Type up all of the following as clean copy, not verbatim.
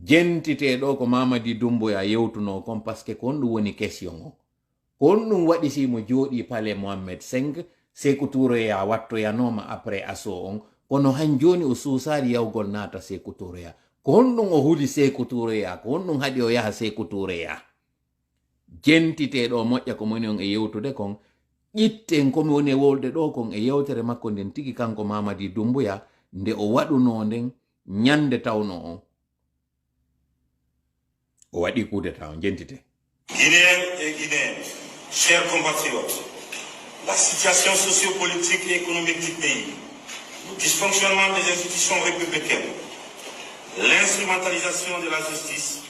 jentite ɗo ko Mamadi Doumbouya yewtuno kon par ce que kon ɗum woni question o kon ɗum waɗi simo jooɗi pale Mohamed 5 Sékou Touré ya wattoyanoma après asso on kono han joni o suusari yawgol naata Sékou Touré ya kon ɗum o huli Sékou Touré ya kon ɗum haɗi o yaha Sékou Touré ya jentite ɗo moƴƴa ko moni on e yewtude kon ƴitten komi woni e wolde ɗo kon e yewtere makko nden tigi kanko Mamadi Doumbouya nde o waɗuno nden ñande tawno on o waɗi coup d'état on jentite. Guinéens et Guinéennes, chers compatriotes, la situation sociopolitique et économique du pays, le dysfonctionnement des institutions républicaines, l'instrumentalisation de la justice.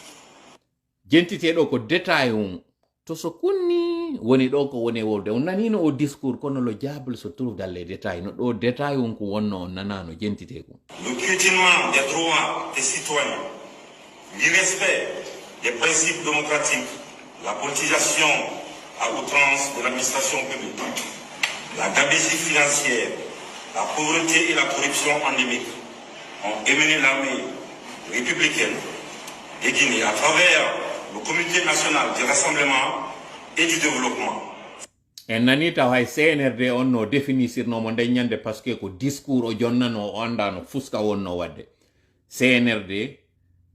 Jentite ɗo ko détail on to so kunni woni ɗo ko woni wolde on nanino o discours kono le diable se trouve dans les détails no ɗo détail on ko wonno on nanano jentite ko. Le piétinement des droits des citoyens, l'irrespect des principes démocratiques, la politisation à outrance de l'administration publique, la gabegie financière, la pauvreté et la corruption endémique ont émené l'armée républicaine de Guinée à travers le Comité national du rassemblement et du développement. En nani taw hay CNRD on no définissirnomo nde ñande par ce que ko discours o jonnano o andano fuska wonno wadde. CNRD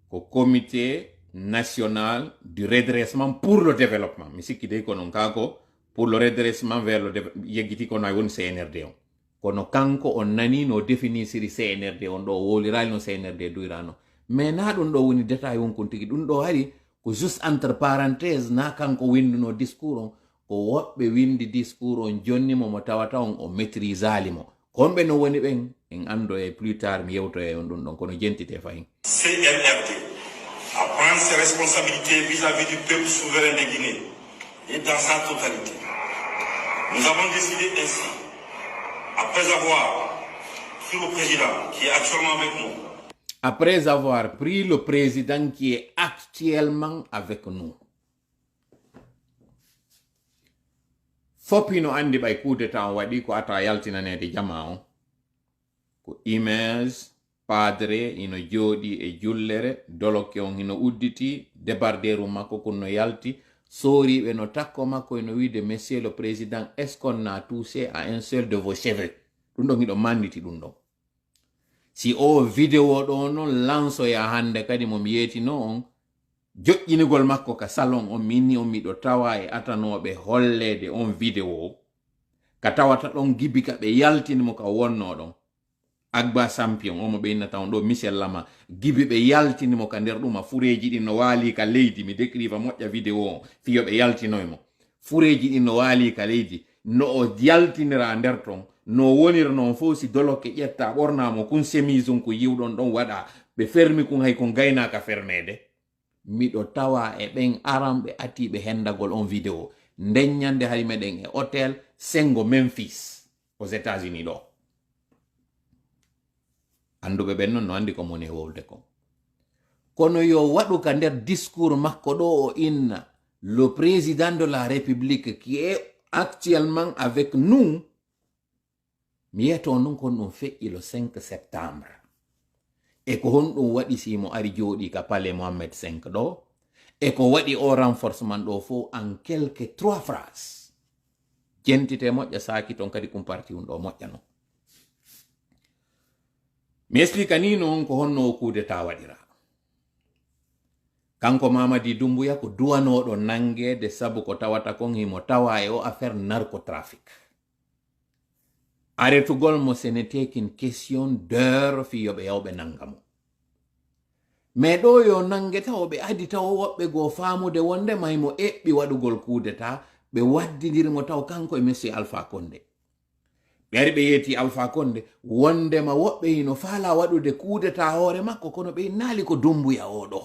ko Comité national du redressement pour le développement. Mi sikki dey kono kako pour le redressement vers le développement yeggiti kono ay woni CNRD on. Kono kanko on nani no définissiri CNRD on ɗo wolirali no CNRD duyrano. Mais na ɗum ɗo woni détail on kon tigi ɗum ɗo hari ko juste entre parenthèse na kanko winduno discours on ko woɓɓe windi discours on jonni mo tawata on o maîtrisali mo komɓe no woni ɓen en ando e plus tard mi yewto e on ɗum ɗon kono jentite fayin. CNRD à prendre ses responsabilités vis-à-vis du peuple souverain de Guinée et dans sa totalité. Nous avons décidé ainsi, après avoir pris le président qui est actuellement avec nous. Après avoir pris le président qui est actuellement avec nous. Fopino andi bay coup d'état on waɗi ko ata yaltinanede jama on ko image padre ino jooɗi e jullere doloke on ino udditi débarderu makko kono yalti soriɓe no takko makko ino wiide monsieur le président est-ce qu'on a touché à un seul de vos cheveux ɗum ɗon iɗo manditi ɗum ɗon si o vidéo ɗo noon lansoya hande kadi momi yetino on joƴƴinigol makko ka salon on minni on miɗo tawa e atanoɓe hollede on vidéo ka tawata ɗon gibika ɓe yaltinimo ka wonno ɗon Agba Sampion omo ɓe innata on ɗo Michel Lama gibi ɓe yaltinimo ka nder ɗuma fureji ɗin no waali ka leydi mi décriva moƴƴa vidéo o fiyo ɓe yaltinoymo fureji ɗin no waali ka leydi no o yaltinira nder ton no wonir non fof si doloke ƴetta ɓornamo kun chemise on ko yiwɗon ɗon waɗa ɓe fermi kun hay kon gaynaka fermede miɗo tawa e ɓen aran ɓe atiɓe hendagol on vidéo nden ñande hay meɗen e hôtel Sengo Memphis aux États-Unis ɗo anduɓe ɓen noon no andi ko moni e wolde kon kono yo waɗu ka nder discours makko ɗo o inna le président de la république qui est actuellement avec nous mi yeto non kon ɗum feƴƴi le 5 septembre e ko honɗum waɗi simo ari jooɗi ka palais Mohamed 5 ɗo e ko waɗi o renforcement ɗo fo en quelque 3 phrases jentite moƴƴa saki ton kadi kum parti ɗo moƴƴa non mi explica ni noon ko honno o coup d'état waɗira kanko Mamadi Doumbouya ko duwanoɗo nangede sabu ko tawata kon himo tawa e o affaire narcotrafic arretugol mo ce n'était qu'une question d'heure fiyoɓe yawɓe nangamo mais ɗo yo nangeta o ɓe adi taw woɓɓe goo faamude wonde maymo eɓɓi waɗugol coup d'état ɓe waddidirmo taw kanko e monsieur Alpha Condé ɓe ari ɓe yeeti Alpha Condé wondema woɓɓe hino faala waɗude coup d'état hoore makko kono ɓe naali ko Doumbouya oɗo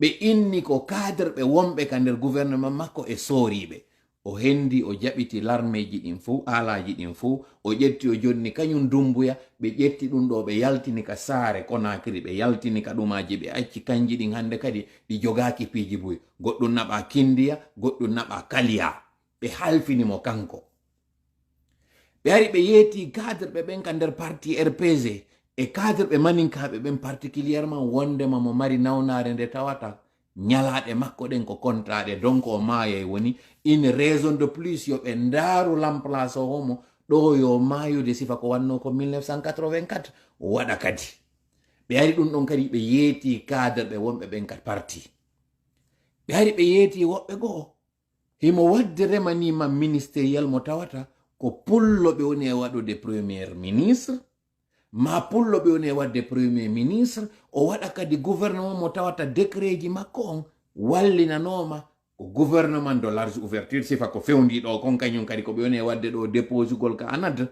ɓe inni ko cadre ɓe wonɓe ka nder gouvernement makko e sooriɓe o hendi o jaɓiti l'armeji ɗin fou alaji ɗin fou o ƴetti o jonni kañum Doumbouya ɓe ƴetti ɗum ɗo ɓe yaltini ka saare Conakry ɓe yaltini ka ɗumaji ɓe acci kanji ɗin hande kadi ɗi jogaki piiji buy goɗɗum naɓa Kindia goɗɗum naɓa Kalia ɓe halfinimo kanko ɓe ari ɓe yeeti cadre ɓe ɓen ka nder parti RPG e cadre ɓe maninkaɓe ɓen particulièrement wondema mo mari nawnare nde tawata ñalaɗe makko ɗen ko kontaɗe donc o maayay woni une raison de plus yo ɓe ndaaru l'emplace o homo ɗo yo maayude sifa ko wanno ko 1984 waɗa kadi ɓe ari ɗum ɗon kadi ɓe yeeti cadre ɓe wonɓe ɓen kat parti ɓe ari ɓe yeeti woɓɓe goo himo wadde remanima ministériel mo tawata ko pulloɓe woni e waɗude premier ministre ma pulloɓe woni e wadde premier ministre o waɗa kadi gouvernement mo tawata décret ji makko on wallinanoma ko gouvernement de large ouverture sifa ko fewdiɗo kon kañum kadi ko ɓe woni e wadde ɗo déposugol ka anad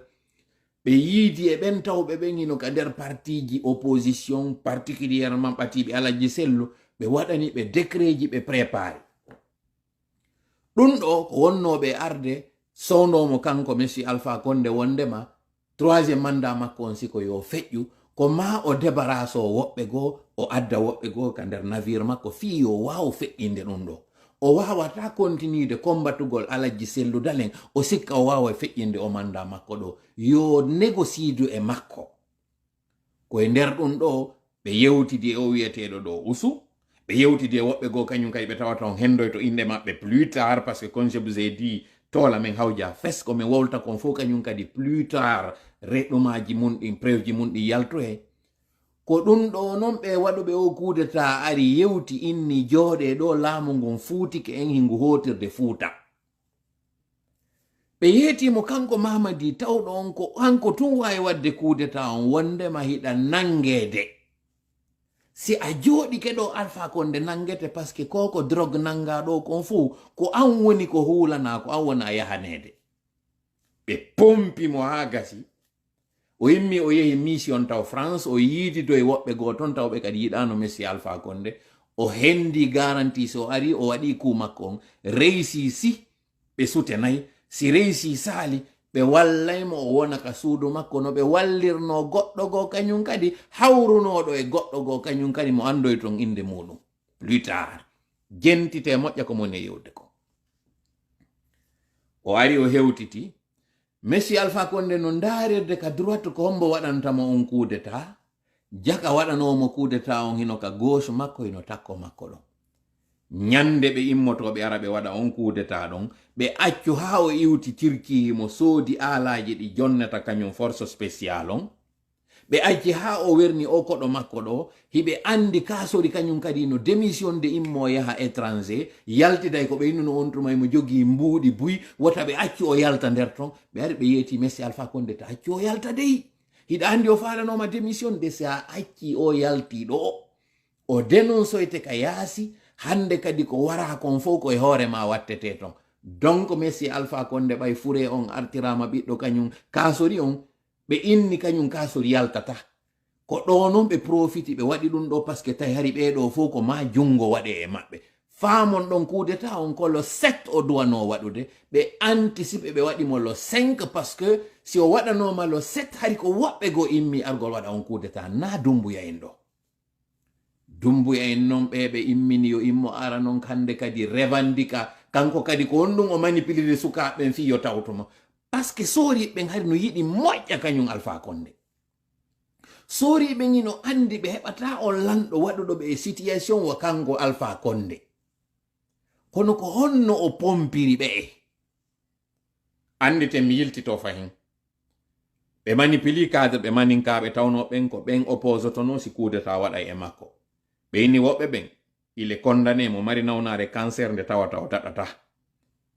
ɓe yiidi e ɓen tawɓe ɓen hino ka nder partiji opposition particulièrement ɓatiɓe Alaji Sello ɓe waɗani ɓe décret ji ɓe préparé ɗum ɗo ko wonnoɓe arde sownomo kanko monsieur Alpha Condé wondema troisiéme mandat makko on siko yo feƴƴu ko ma o débarrasse o woɓɓe goo o adda woɓɓe goo ka nder navire makko fi yo waw feƴƴinde ɗum ɗo o wawata continuide combatugol Alaji Sellu Dalen o sikka o wawa feƴƴinde o mandat makko ɗo yo négocidu e makko koye nder ɗum ɗo ɓe yewtidi e o wiyeteɗo ɗo usu ɓe yewtidi e woɓɓe goo kañum kadi ɓe tawata on hendoy to inde maɓɓe plus tard parce que comme je vous ai dit tola men hawja fes ko min wowlta kon fof kañum kadi plus tard reɗɗumaji mun ɗin preuve mun ɗi yaltoye ko ɗum ɗo noon ɓe waɗuɓe o kudeta ari yewti inni jooɗe ɗo laamu ngun fuutike en hingu hotirde fuuta ɓe yeetimo kanko Mamadi tawɗo on ko hanko tun wawi wadde kudeta on wondema hiɗa nangede si a jooɗi keɗo Alpha Condé nangete par ce que koko drogue nanga ɗo kon fuu ko an woni ko huulana ko an wona yahanede ɓe pompimo ha gasi o yimmi o yehi mission taw France o yiidi doye woɓɓe goo toon tawɓe kadi yiɗano monsieur Alpha Condé o hendi garantie so ari o waɗi coup makko on réussi si ɓe sutenayi si réussi saali ɓe wallaymo o wona ka suudu makko no ɓe wallirno goɗɗo goo kañum kadi hawrunoɗo e goɗɗo goo kañum kadi mo andoy ton inde muɗum plus tard jentite moƴƴa ko moni e yewde ko o ari o hewtiti monsieur Alpha Condé no ndaarirde ka droite ko hombo waɗantamo on coup d'état jaka waɗanomo coup d'état on hino ka gauche makko hino takko makko ɗon ñande ɓe immotoɓe ara ɓe waɗa on coup d'état ɗon ɓe accu ha o iwti Turquie mo soodi aalaji ɗi jonnata kañum force spécial on ɓe acci ha o werni o koɗo makko ɗo hiɓe andi kasori kañum kadi no démission de immo yaha étranger yaltiday ko ɓe innuno on tumay mo jogii mbuuɗi buy wota ɓe acci o yalta nder ton ɓe ari ɓe yeeti monsieur Alpha Condé ta acci o yalta dey hiɗa andi o falanoma démission de si a acci o yalti ɗo o dénonçoyte ka yaasi hande kadi ko wara kon fof koye hoorema wattete ton donc monsieur Alpha Condé ɓay fure on artirama ɓiɗɗo kañum kasori on ɓe inni kañum kasori yaltata ko ɗo noon ɓe profiti ɓe waɗi ɗum ɗo par ce que tawi hari ɓeɗo fof ko ma jungo waɗe e maɓɓe famon ɗon coup d'état on ko le 7 o duwano waɗude ɓe anticipe ɓe waɗimo le 5 parce que si o waɗanoma le 7 hari ko woɓɓe go immi argol waɗa on coup d'état na Dumbuya en ɗo Dumbuya en noon ɓe immini yo immo ara noon hande kadi revendika kanko kadi ko on ɗum o manipulide sukaɓen fi yo tawtumo parce que sooriɓe hari no yiɗi moƴƴa kañum Alpha Condé sooriɓe ino andi ɓe heɓata o lanɗo waɗuɗo ɓe e situation wa kanko Alpha Condé kono ko honno o pompiri ɓe andite mi yiltito fahin ɓe manipuli cadre ɓe maninkaɓe tawno ɓen ko ɓen opposotono si coup d'état waɗa e makko ɓe inni woɓɓe ɓen il est condamné mo mari nawnare cancer nde tawata o daɗata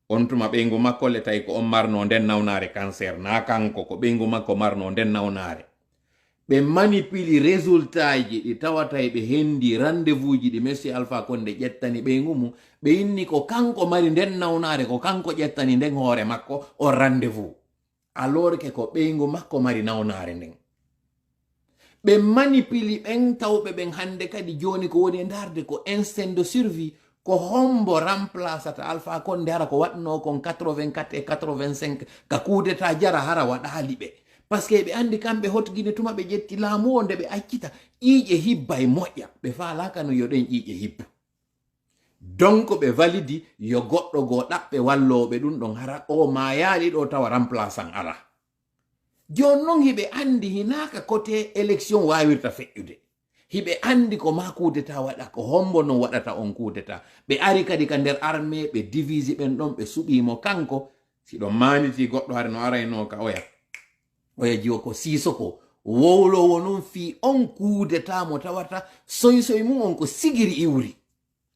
on tuma ɓeygu makko le tawi ko on marno nden nawnare cancer na kanko ko ɓeygu makko marno nden nawnare ɓe manipuli résultat ji ɗi tawata ɓe hendi rendez-vous ji ɗi monsieur Alpha Condé ƴettani ɓeygu mum ɓe inni ko kanko mari nden nawnare ko kanko ƴettani nden hoore makko o rendez-vous alors que ko ɓeygu makko mari nawnare nden ɓe manipuli ɓen tawɓe ɓen hande kadi joni ko woni e darde ko instinct de survie ko hombo remplaçata Alpha Condé hara ko waɗno kon 84 et 85 ka coup d'état jara hara waɗali ɓe par ce que ɓe andi kamɓe hotguine tuma ɓe ƴetti laamu o nde ɓe accita ƴiiƴe hibba e moƴƴa ɓe falaka no yo ɗen ƴiiƴe hibba donc ɓe validi yo goɗɗo goo ɗaɓɓe walloɓe ɗum ɗon hara o ma yaali ɗo tawa remplaçant ara jon non hiɓe andi hinaka côté élection wawirta feƴƴude hiɓe andi ko ma kudeta waɗa ko hombo no waɗata on kudeta ɓe ari kadi ka nder armée ɓe divise ɓen ɗon ɓe suɓimo kanko siɗon maniti goɗɗo hare no arayno ka oya jiwo ko Sisoko wowlowo non fi on kudeta mo tawata soy mum on ko sigiri iwri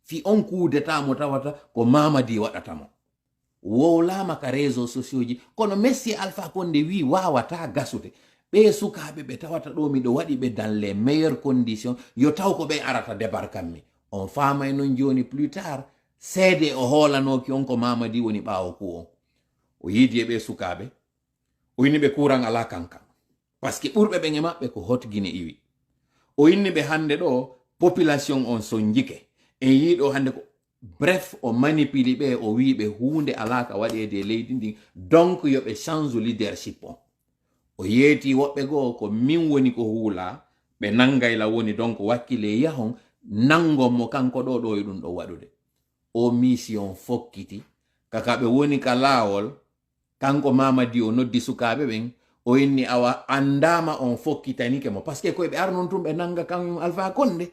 fi on kudeta mo tawata ko Mamadi waɗatamo wowlama ka réseau sociaux ji kono Messi Alpha Condé wi wawata gasude ɓe sukaɓe ɓe tawata ɗo miɗo waɗi ɓe dans les meilleures conditions yo taw ko ɓe arata débarkanmi on famay non joni plus tard seede o hoolanoki on ko Mamadi woni ɓawo ku on o yiidi e ɓe sukaɓe o inni ɓe kuran ala kankam par ce que ɓurɓe ɓen e maɓɓe ko Hot Guinée iwi o inni ɓe hande ɗo population on son jike en yiiɗo hande ko bref o manipuli ɓe o wi ɓe hunde alaka waɗede leydi ndin donc yoɓe change leadership on o yeeti woɓɓe goo ko min woni ko huula ɓe nangayla woni donc wakkile yahon nangon mo kanko ɗo e ɗum ɗo waɗude o mission fokkiti kaka ɓe woni ka laawol kanko Mamadi o noddi sukaɓe ɓen o inni awa andama on fokkitanike mo par ce que koye ɓe arnon tum ɓe nanga kañum Alpha Condé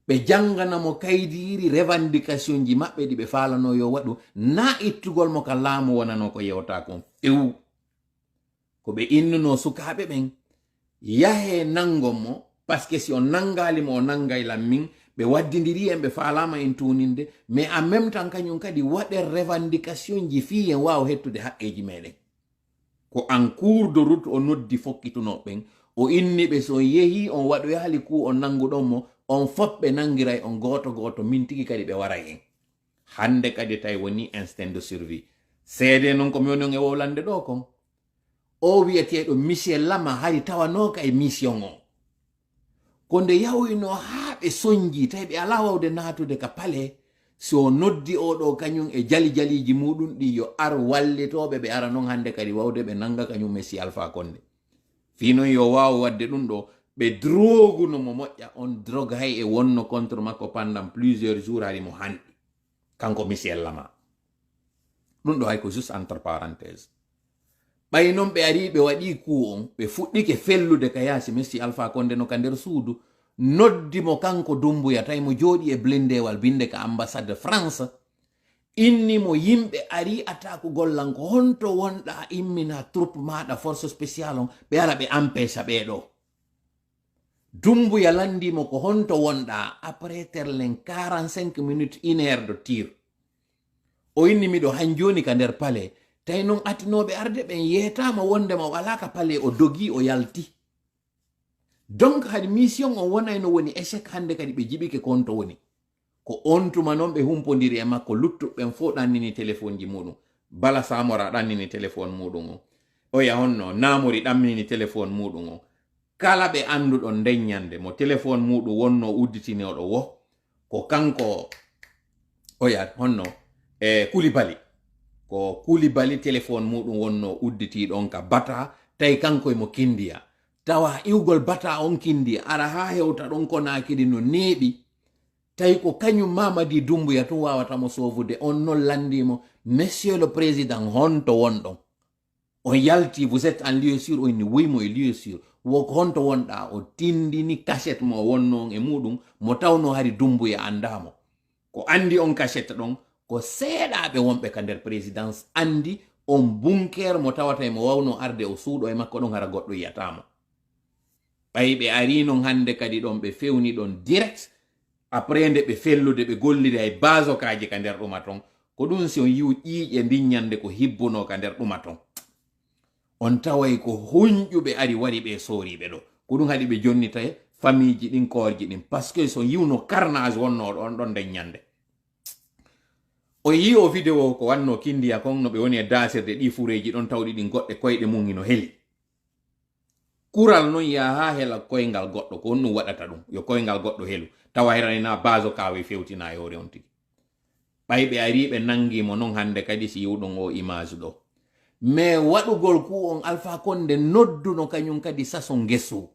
ɓe janganamo kaydiri revendication ji maɓɓe ɗi ɓe falano yo waɗu na ittugol mo ka laamu wonano ko yewta kon few ko ɓe innuno sukaɓe ɓen yahe nangon mo par ce que si on nangalimo o nangaylan min ɓe waddidiri en ɓe falama en tuninde mais en même temps kañum kadi waɗe revendication ji fi en wawa hettude haqqeji meɗen ko en cours de route o noddi fokkituno ɓen o inni ɓe so yeehi on waɗo haali ku on nanguɗon mo on foɓɓe nangiray on goto min tigi kadi ɓe waray en hande kadi tawi woni instinct de survie seede noon ko mionon e wowlande ɗo kon o wiyeteɗo Michel Lama hari tawanoka e mission o ko nde yawino haa ɓe soñji tawi ɓe ala wawde natude ka pale so noddi oɗo kañum e jaliji muɗum ɗi yo ar wallitoɓe ɓe ara noon hande kadi wawde ɓe nanga kañum Messi Alpha Condé fi noon yo wawa wadde ɗum ɗo ɓe droguno mo moƴƴa on drogue hay e wonno contre makko pendant plusieurs jours hari mo hanɗi kanko Michel Lama ɗum ɗo hay ko juste entre parenthèse ɓay noon ɓe ari ɓe waɗi ku on ɓe fuɗɗike fellude ka yaasi Messi Alpha Condé no ka nder suudu noddi mo kanko Dumbuya tawi mo jooɗi e blindewal binde ka ambassade de France inni mo yimɓe ari ataku gollanko honto wonɗa immina troupe maɗa force spéciale on ɓe ara ɓe empêcha ɓeɗo Dumbuya landimo ko honto wonɗa après terlen 45 minutes 1 heure de tir o inni miɗo han joni ka nder palais tawi noon atinoɓe arde ɓen yetama wondema wala ka palais o dogi o yalti donc hadi mission on wonayno woni échec hande kadi ɓe jiɓike konto woni ko on tuma noon ɓe humpodiri e makko luttuɓen fo ɗannini téléphone ji muɗum Bala Samora ɗannini téléphone muɗum o oya honno Namori ɗannini téléphone muɗum o kala ɓe anduɗon ndeññande mo téléphone muɗum wonno udditinoɗo wo ko kanko oya honno Koulibaly ko Koulibaly téléphone muɗum wonno udditiɗon ka Bata tawi kanko emo Kindiya tawa iwgol Bata on Kindiya ara ha hewta ɗon Konakiri no neeɓi tawi ko kañum Mamadi Dumbuya tun wawatamo sovude on non landimo monsieur le président honto wonɗon on yalti vous êtes en lieu sûr o inni wuymo e lieu sûr woko honto wonɗa o tindini cachette mo wonno e muɗum mo tawno hari Dumbuya andamo ko andi on cachette ɗon ko seeɗaɓe wonɓe ka nder présidence andi on bunker mo tawata mo wawno arde o suuɗo e makko ɗon hara goɗɗo yiyatamo ɓay ɓe ari non hande kadi ɗon ɓe fewni ɗon direct après nde ɓe fellude ɓe golliri hay basokaji ka nder ɗuma ton ko ɗum si on yiw ƴiiƴe ndiññande ko hibbuno ka nder ɗuma ton on taway ko hunƴuɓe ari wari ɓe sooriɓe ɗo ko ɗum haɗi ɓe jonnita e famille ji ɗin koorji ɗin par ce que so yiwno carnage wonnoɗo on ɗon ndeññande o yi o vidéo ko wanno Kindiya kon no ɓe woni e dasirde ɗi fureji ɗon tawɗi ɗin goɗɗe koyɗe mum ino heli kural noon ya ha hela koyngal goɗɗo ko on ɗum waɗata ɗum yo koyngal goɗɗo helu tawa herana baso kawe fewtina yore on tigi ɓay ɓe ari ɓe nangimo noon hande kadi si yiwɗon o image ɗo mais waɗugol ku on Alpha Condé nodduno kañum kadi sason gesu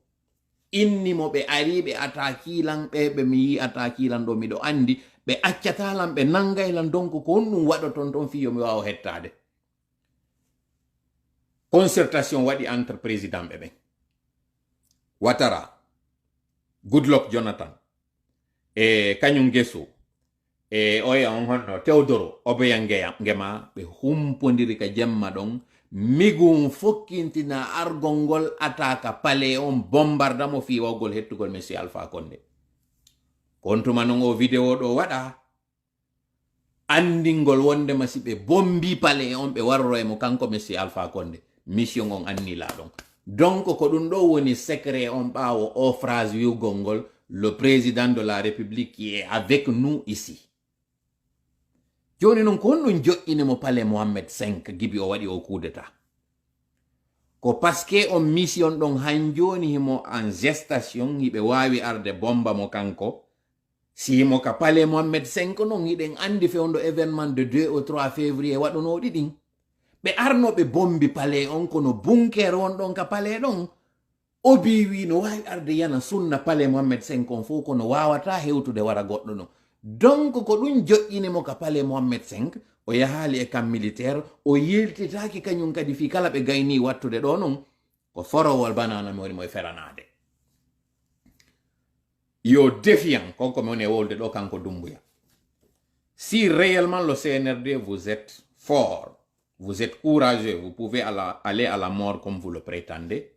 innimo ɓe ari ɓe atakilan ɓe mi yi atakilan ɗo miɗo andi ɓe accatalan ɓe nangaylan donc ko on ɗum waɗoton ton fiyo mi wawa hettade concertation waɗi entre président ɓe Ouattara, Goodluck Jonathan, e kañum Gesso, e oya on honno Teodoro Obiang Nguema ɓe humpodiri ka jemma ɗon migum fokkintina argol ngol ataka pale on bombardamo fiwawgol hettugol monsieur Alpha Condé kontuma non o vidéo ɗo waɗa andingol wondema si ɓe bombi pale on ɓe warro e mo kanko monsieur Alpha Condé mission on annila ɗon donc ko ɗum ɗo woni secret on ɓawo o phrase wiugol ngol le président de la république qui est avec nous ici joni non ko honɗum joƴƴinimo palais Mohammed V gibi o waɗi o coup d'état ko parce que on mission ɗon han joni himo en gestation hiɓe wawi arde bomba mo kanko simo ka palais Mohammed V non hiɗen andi fewndo événement de 2 au 3 février waɗunoɗi ɗin ɓe arnoɓe bombi palais on kono bunker on ɗon ka palais ɗon o wi no wawi arde yana sunna palais Mohammed V on fof kono wawata hewtude wara goɗɗo no donc ko ɗum joƴƴinimo ka palais Mohammed V o yahali e kam militaire o yeltitaki kañum kadi fi kala ɓe gayni wattude ɗo non ko forowol banana mi warimo e feranade yo défiant konko mi woni e wolde ɗo kanko Doumbouya si réellement le CNRD vous êtes fort vous êtes courageux vous pouvez aller à la mort comme vous le prétendez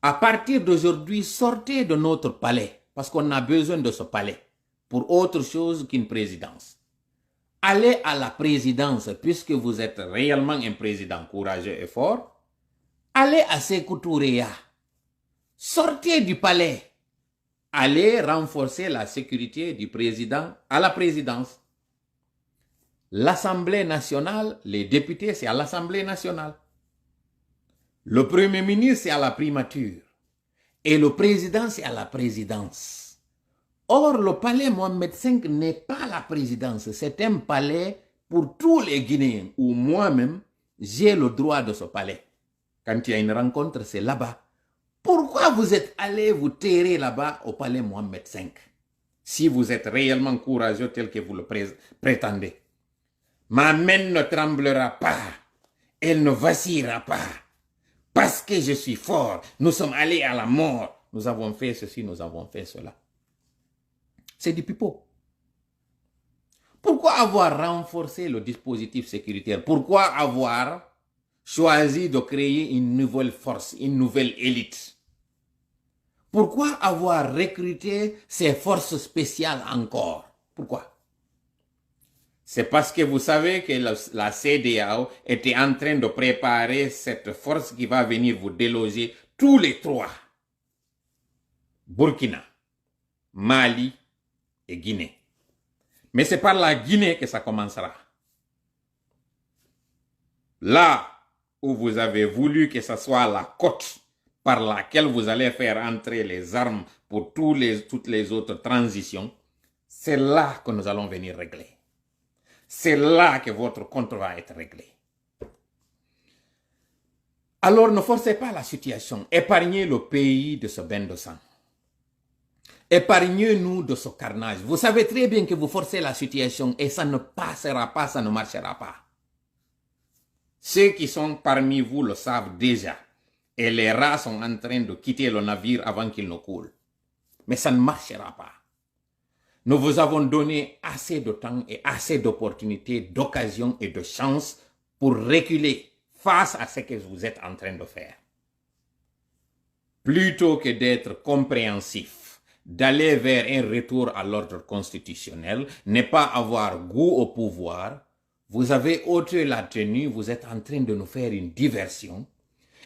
à partir d'aujourd'hui sortez de notre palais parce qu'on a besoin de ce palais pour autre chose qu'une présidence. Allez à la présidence, puisque vous êtes réellement un président courageux et fort. Allez à Sékou Touré. Sortez du palais. Allez renforcer la sécurité du président à la présidence. L'Assemblée nationale, les députés, c'est à l'Assemblée nationale. Le Premier ministre, c'est à la primature. Et le président, c'est à la présidence. Or, le palais Mohammed V n'est pas la présidence. C'est un palais pour tous les Guinéens, où moi-même, j'ai le droit de ce palais. Quand il y a une rencontre, c'est là-bas. Pourquoi vous êtes allé vous terrer là-bas au palais Mohammed V, si vous êtes réellement courageux tel que vous le prétendez? Ma main ne tremblera pas. Elle ne vacillera pas. Parce que je suis fort. Nous sommes allés à la mort. Nous avons fait ceci, nous avons fait cela. C'est du pipeau. Pourquoi avoir renforcé le dispositif sécuritaire? Pourquoi avoir choisi de créer une nouvelle force, une nouvelle élite? Pourquoi avoir recruté ces forces spéciales encore? Pourquoi? C'est parce que vous savez que la CEDEAO était en train de préparer cette force qui va venir vous déloger tous les trois. Burkina, Mali et Guinée. Mais c'est par la Guinée que ça commencera. Là où vous avez voulu que ce soit la côte par laquelle vous allez faire entrer les armes pour toutes les autres transitions, c'est là que nous allons venir régler. C'est là que votre compte va être réglé. Alors ne forcez pas la situation. Épargnez le pays de ce bain de sang. Épargnez-nous de ce carnage. Vous savez très bien que vous forcez la situation et ça ne passera pas, ça ne marchera pas. Ceux qui sont parmi vous le savent déjà. Et les rats sont en train de quitter le navire avant qu'il ne coule. Mais ça ne marchera pas. Nous vous avons donné assez de temps et assez d'opportunités, d'occasions et de chances pour reculer face à ce que vous êtes en train de faire. Plutôt que d'être compréhensif, d'aller vers un retour à l'ordre constitutionnel, ne pas avoir goût au pouvoir, vous avez ôté la tenue, vous êtes en train de nous faire une diversion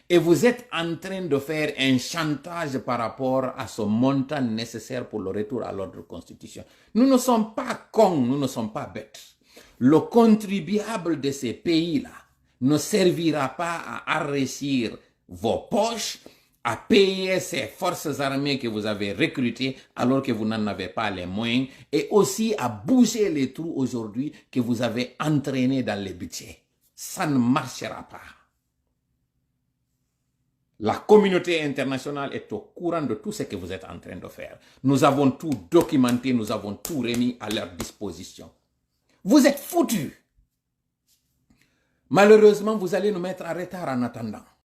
et vous êtes en train de faire un chantage par rapport à ce montant nécessaire pour le retour à l'ordre constitutionnel. Nous ne sommes pas cons, nous ne sommes pas bêtes. Le contribuable de ces pays-là ne servira pas à enrichir vos poches, à payer ces forces armées que vous avez recrutées alors que vous n'en avez pas les moyens, et aussi à boucher les trous aujourd'hui que vous avez entraînés dans les budgets. Ça ne marchera pas. La communauté internationale est au courant de tout ce que vous êtes en train de faire. Nous avons tout documenté, nous avons tout remis à leur disposition. Vous êtes foutus. Malheureusement, vous allez nous mettre en retard en attendant.